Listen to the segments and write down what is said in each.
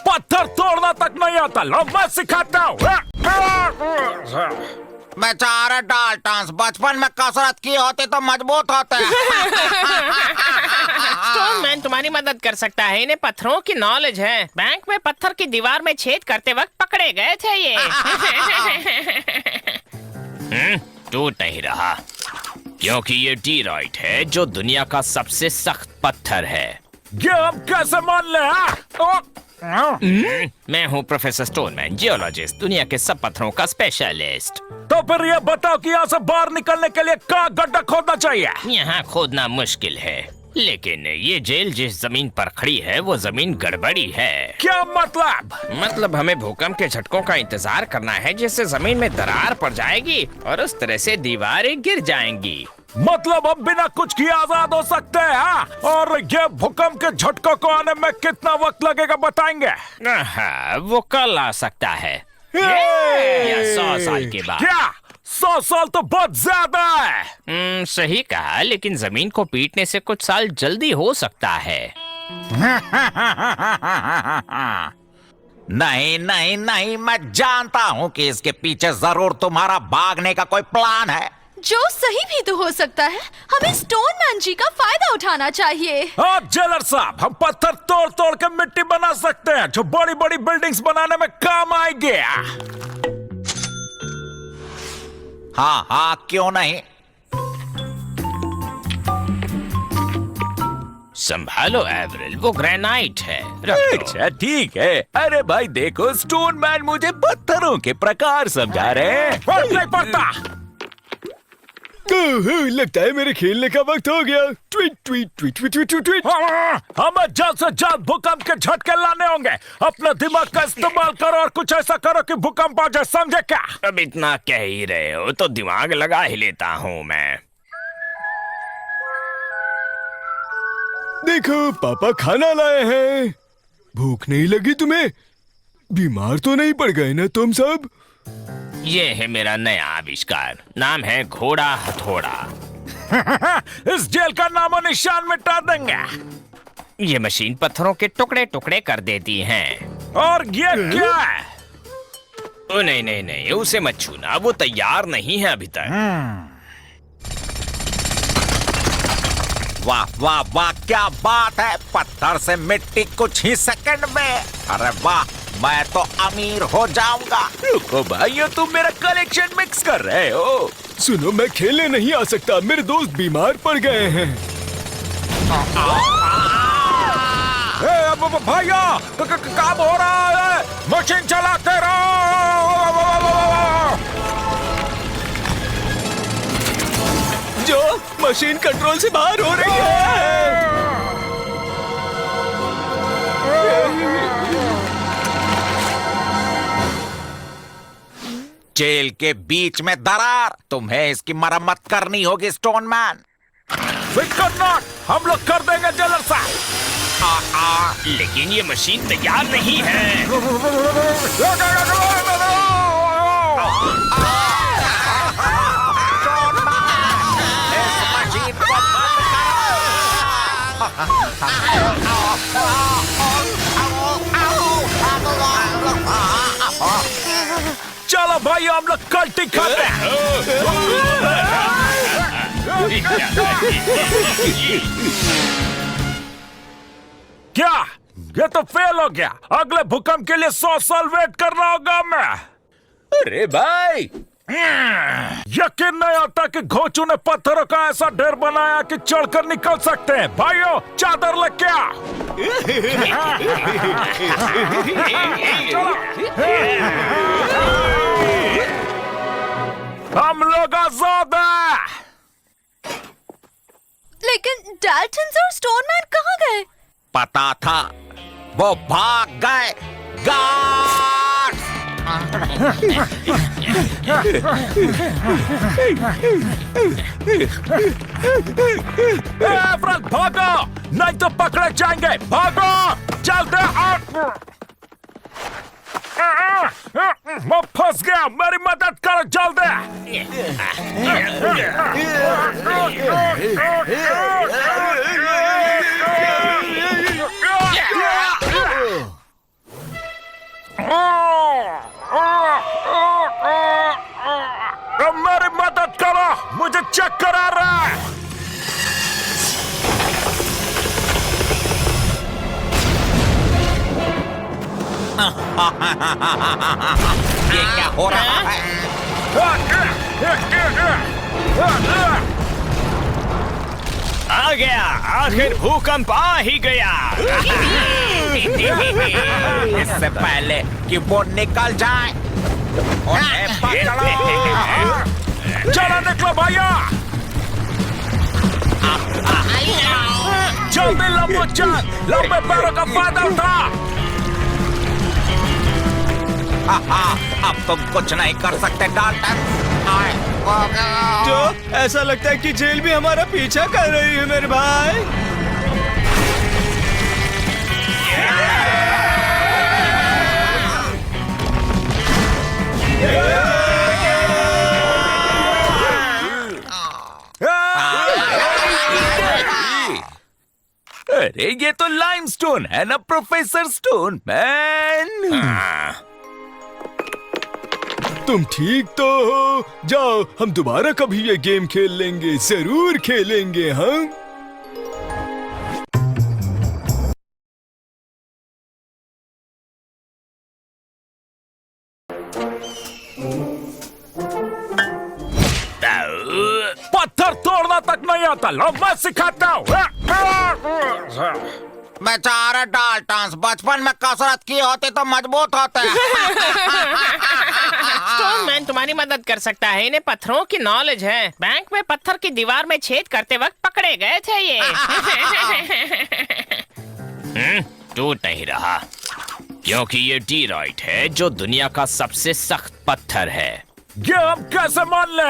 पत्थर तोड़ना तक नहीं आता, लो मैं सिखाता हूँ। बेचारे डाल्टन्स, बचपन में कसरत की होती तो मजबूत होते। स्टोनमैन तुम्हारी मदद कर सकता है, इन्हें पत्थरों की नॉलेज है। बैंक में पत्थर की दीवार में छेद करते वक्त पकड़े गए थे ये। टूट नहीं रहा क्योंकि ये डीराइट है जो दुनिया का सबसे सख्त पत्थर है। ये हम कैसे मान ले? मैं हूँ प्रोफेसर स्टोनमैन, जियोलॉजिस्ट, दुनिया के सब पत्थरों का स्पेशलिस्ट। तो फिर ये बताओ कि यहाँ से बाहर निकलने के लिए कहाँ गड्ढा खोदना चाहिए? यहाँ खोदना मुश्किल है, लेकिन ये जेल जिस जमीन पर खड़ी है वो जमीन गड़बड़ी है। क्या मतलब? मतलब हमें भूकंप के झटकों का इंतजार करना है जिससे जमीन में दरार पड़ जाएगी और उस तरह से दीवारें गिर जाएंगी। मतलब हम बिना कुछ किए आजाद हो सकते हैं, हाँ? और ये भूकंप के झटकों को आने में कितना वक्त लगेगा बताएंगे? हाँ, वो कल आ सकता है या 100 साल के बाद। क्या 100 साल तो बहुत ज्यादा है। सही कहा, लेकिन जमीन को पीटने से कुछ साल जल्दी हो सकता है। नहीं नहीं नहीं, मैं जानता हूँ कि इसके पीछे जरूर तुम्हारा भागने का कोई प्लान है, जो सही भी तो हो सकता है। हमें स्टोनमैन जी का फायदा उठाना चाहिए। हाँ जेलर साहब, हम पत्थर तोड़ तोड़ के मिट्टी बना सकते हैं जो बड़ी बड़ी बिल्डिंग्स बनाने में काम आएगी। हाँ हाँ, क्यों नहीं। संभालो एवरिल, वो ग्रेनाइट है। रख दो। अच्छा ठीक है। अरे भाई देखो, स्टोनमैन मुझे पत्थरों के प्रकार समझा रहे हैं। फर्क नहीं पड़ता। लगता है मेरे खेलने का वक्त हो गया। Tweet tweet tweet tweet tweet tweet. हमें जल्द से जल्द भूकंप के झटके लाने होंगे। अपना दिमाग का इस्तेमाल करो और कुछ ऐसा करो कि भूकंप आ जाए, समझे क्या? अब इतना कह ही रहे हो तो दिमाग लगा ही लेता हूँ मैं। देखो पापा खाना लाए हैं। भूख नहीं लगी तुम्हें? बीमार तो नहीं पड़ गए ना तुम सब? ये है मेरा नया आविष्कार, नाम है घोड़ा हथौड़ा। इस जेल का नामो निशान मिटा देंगे। ये मशीन पत्थरों के टुकड़े टुकड़े कर देती हैं। और ये क्या है? ओ नहीं नहीं नहीं, उसे मत छूना, वो तैयार नहीं है अभी तक। वाह वाह वाह, क्या बात है। पत्थर से मिट्टी कुछ ही सेकंड में। अरे वाह, मैं तो अमीर हो जाऊंगा। रुको भाइयों, तुम मेरा कलेक्शन मिक्स कर रहे हो। सुनो, मैं खेलने नहीं आ सकता, मेरे दोस्त बीमार पड़ गए हैं। भैया काम हो रहा है, मशीन चलाते रहो। जो मशीन कंट्रोल से बाहर हो रही है। जेल के बीच में दरार, तुम्हें इसकी मरम्मत करनी होगी स्टोनमैन। फिकर नॉट, हम लोग कर देंगे जेलर साहब। लेकिन ये मशीन तैयार नहीं है। इस मशीन को बंद करो। चलो भाई, हम लोग कल्टी खाते हैं। क्या ये तो फेल हो गया? अगले भूकंप के लिए 100 साल वेट करना होगा मैं। अरे भाई, यकीन नहीं आता कि घोचू ने पत्थरों का ऐसा ढेर बनाया कि चढ़कर निकल सकते हैं। भाइयों, चादर लेके आ। हम लोग आजाद हैं। लेकिन डाल्टन्स और स्टोनमैन कहाँ गए? पता था, वो भाग गए। गार्ड्स! एवरेल भागो, नहीं तो पकड़े जाएंगे। भागो, चलते हैं। मैं फंस गया, मेरी मदद करो जल्दी। मुझे चक्कर आ रहा है। ये क्या हो रहा है? आ गया, आखिर भूकंप आ ही गया। इससे पहले कि वो निकल जाए उन्हें पकड़ो। चलो निकलो भैया, जल्दी लंबो चल, लंबे पैरों का फायदा उठा। अब तुम कुछ नहीं कर सकते डाल्टन। जो ऐसा लगता है कि जेल भी हमारा पीछा कर रही है मेरे भाई। अरे ये तो लाइमस्टोन है ना प्रोफेसर स्टोन मैन। तुम ठीक तो हो? जाओ, हम दोबारा कभी ये गेम खेल लेंगे, जरूर खेलेंगे हम। पत्थर तोड़ना तक नहीं आता, लो मैं सिखाता हूँ। बेचारे डाल्टन, बचपन में कसरत की होती तो मजबूत होते। स्टोन मैन तुम्हारी मदद कर सकता है, इन्हें पत्थरों की नॉलेज है। बैंक में पत्थर की दीवार में छेद करते वक्त पकड़े गए थे ये। टूट नहीं रहा क्योंकि ये डीरॉइट है जो दुनिया का सबसे सख्त पत्थर है। ये हम कैसे मान ले?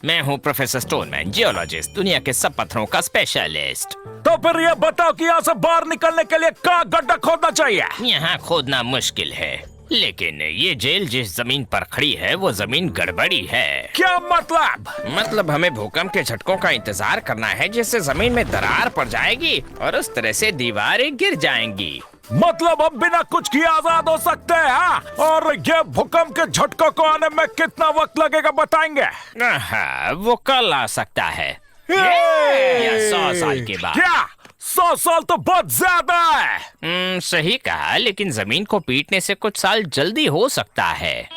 मैं हूँ प्रोफेसर स्टोनमैन, जियोलॉजिस्ट, दुनिया के सब पत्थरों का स्पेशलिस्ट। तो फिर ये बताओ कि यहाँ से बाहर निकलने के लिए कहाँ गड्ढा खोदना चाहिए? यहाँ खोदना मुश्किल है, लेकिन ये जेल जिस जमीन पर खड़ी है वो जमीन गड़बड़ी है। क्या मतलब? मतलब हमें भूकंप के झटकों का इंतजार करना है जिससे जमीन में दरार पड़ जाएगी और उस तरह से दीवारें गिर जाएंगी। मतलब हम बिना कुछ किए आजाद हो सकते हैं हाँ? और ये भूकंप के झटकों को आने में कितना वक्त लगेगा बताएंगे? हाँ, वो कल आ सकता है या 100 साल के बाद। क्या 100 साल तो बहुत ज्यादा है। सही कहा, लेकिन जमीन को पीटने से कुछ साल जल्दी हो सकता है।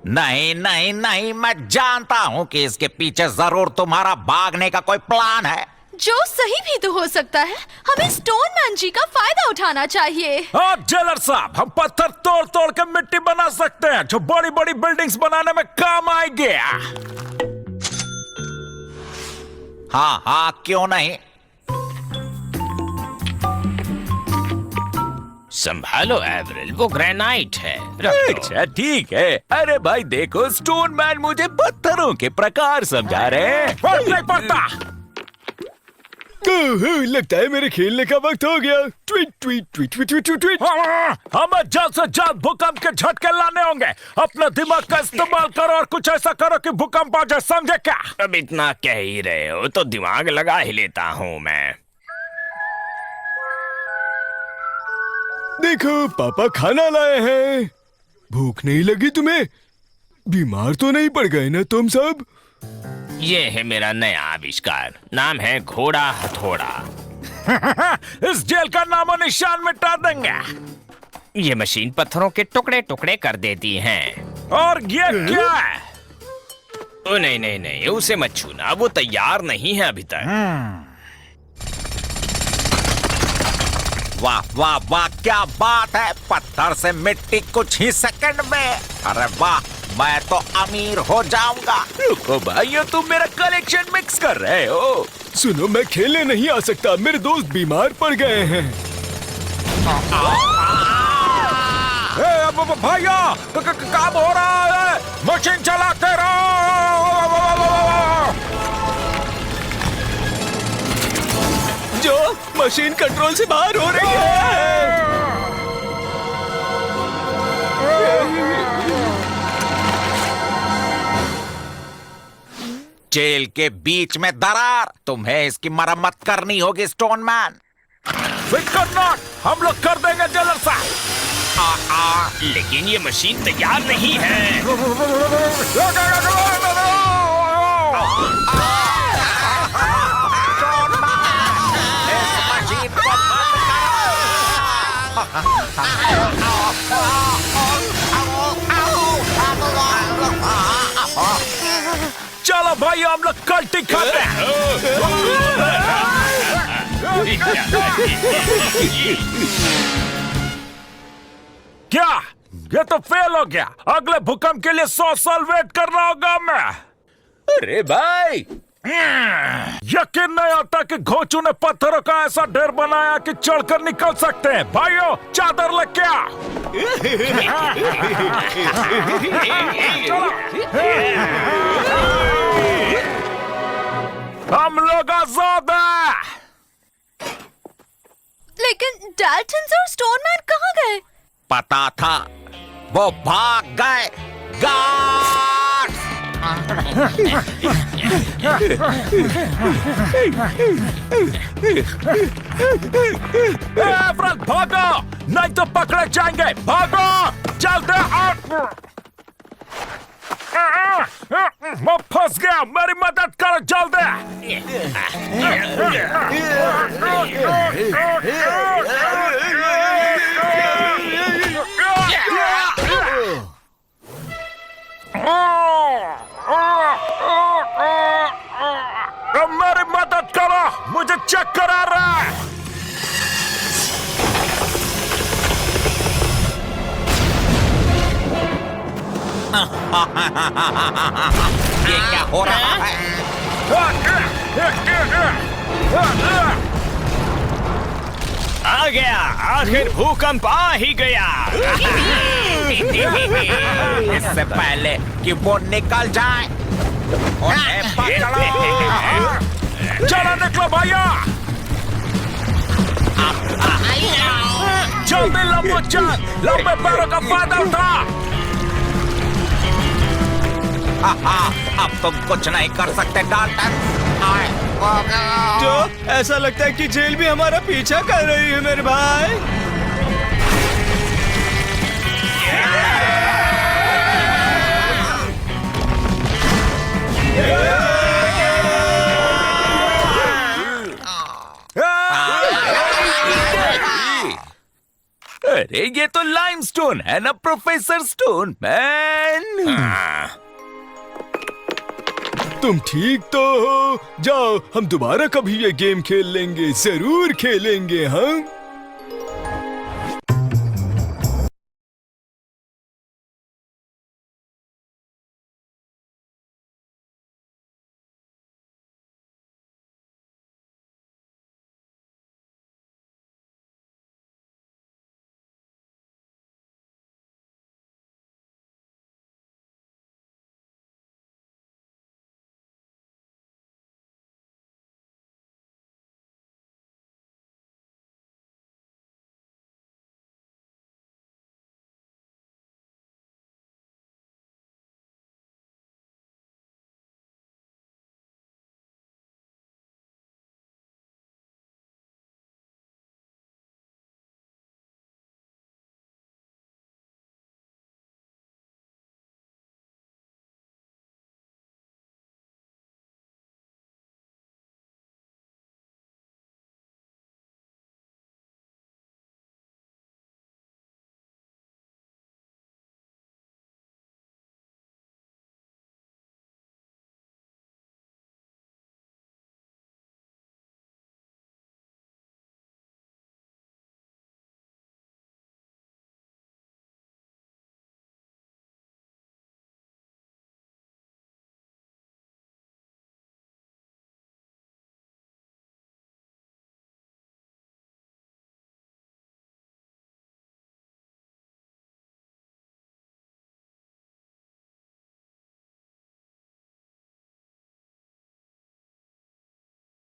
नहीं नहीं नहीं, मैं जानता हूँ कि इसके पीछे जरूर तुम्हारा भागने का कोई प्लान है। जो सही भी तो हो सकता है। हमें स्टोन मैन जी का फायदा उठाना चाहिए। हाँ जेलर साहब, हम पत्थर तोड़ तोड़ के मिट्टी बना सकते हैं जो बड़ी बड़ी बिल्डिंग्स बनाने में काम आएगी। हाँ हाँ, क्यों नहीं। संभालो एवरिल, वो ग्रेनाइट है। रख दो। अच्छा ठीक है। अरे भाई देखो, स्टोन मैन मुझे पत्थरों के प्रकार समझा रहे हैं। फर्क नहीं पड़ता। लगता है मेरे खेलने का वक्त हो गया। Tweet tweet tweet tweet tweet tweet. हमें जल्द से जल्द भूकंप के झटके लाने होंगे। अपने दिमाग का इस्तेमाल करो और कुछ ऐसा करो कि भूकंप आ जाए, समझे क्या? अब इतना कह ही रहे हो तो दिमाग लगा ही लेता हूँ मैं। देखो पापा खाना लाए हैं। भूख नहीं लगी तुम्हें? बीमार तो नहीं पड़ गए ना तुम सब? ये है मेरा नया आविष्कार, नाम है घोड़ा हथौड़ा। इस जेल का नामो निशान मिटा देंगे। ये मशीन पत्थरों के टुकड़े टुकड़े कर देती हैं। और ये क्या है? ओ नहीं नहीं नहीं, उसे मत छूना, वो तैयार नहीं है अभी तक। वाह वाह वाह, क्या बात है। पत्थर से मिट्टी कुछ ही सेकंड में। अरे वाह, मैं तो अमीर हो जाऊंगा। रुको भाइयों, तुम मेरा कलेक्शन मिक्स कर रहे हो। सुनो, मैं खेलने नहीं आ सकता, मेरे दोस्त बीमार पड़ गए हैं। भाइयों काम हो रहा है, मशीन चलाते रहो। जो मशीन कंट्रोल से बाहर हो रही है। जेल के बीच में दरार, तुम्हें इसकी मरम्मत करनी होगी स्टोन मैन। फिकर नॉट, हम लोग कर देंगे जेलर साहब। लेकिन ये मशीन तैयार नहीं है। इस मशीन को बंद करो। चलो भाई हम लोग कल्टी खाते हैं। क्या ये तो फेल हो गया। अगले भूकंप के लिए 100 साल वेट करना होगा मैं। अरे भाई, यकीन नहीं आता कि घोचू ने पत्थरों का ऐसा ढेर बनाया कि चढ़कर निकल सकते हैं। भाइयों चादर ले क्या। हम लोग आजाद हैं। लेकिन डाल्टन्स और स्टोनमैन कहाँ गए? पता था वो भाग गए। गार्ड्स! फ्रैंक भागो नहीं तो पकड़े जाएंगे। भागो चलते। मैं फंस गया। मेरी मदद करो जल्दी। मेरी मदद करो, मुझे चक्कर आ रहा है। ये क्या हो रहा है? आ गया, आखिर भूकंप आ ही गया। इससे पहले कि वो निकल जाए उन्हें पकड़ो। चलो निकलो भैया। जल्दी लंबो चल, लंबे पैरों का फायदा उठा। अब तुम कुछ नहीं कर सकते डाल्टन। जो ऐसा लगता है कि जेल भी हमारा पीछा कर रही है मेरे भाई। अरे ये तो लाइमस्टोन है ना प्रोफेसर स्टोन मैन। तुम ठीक तो हो? जाओ हम दोबारा कभी ये गेम खेल लेंगे, जरूर खेलेंगे हम।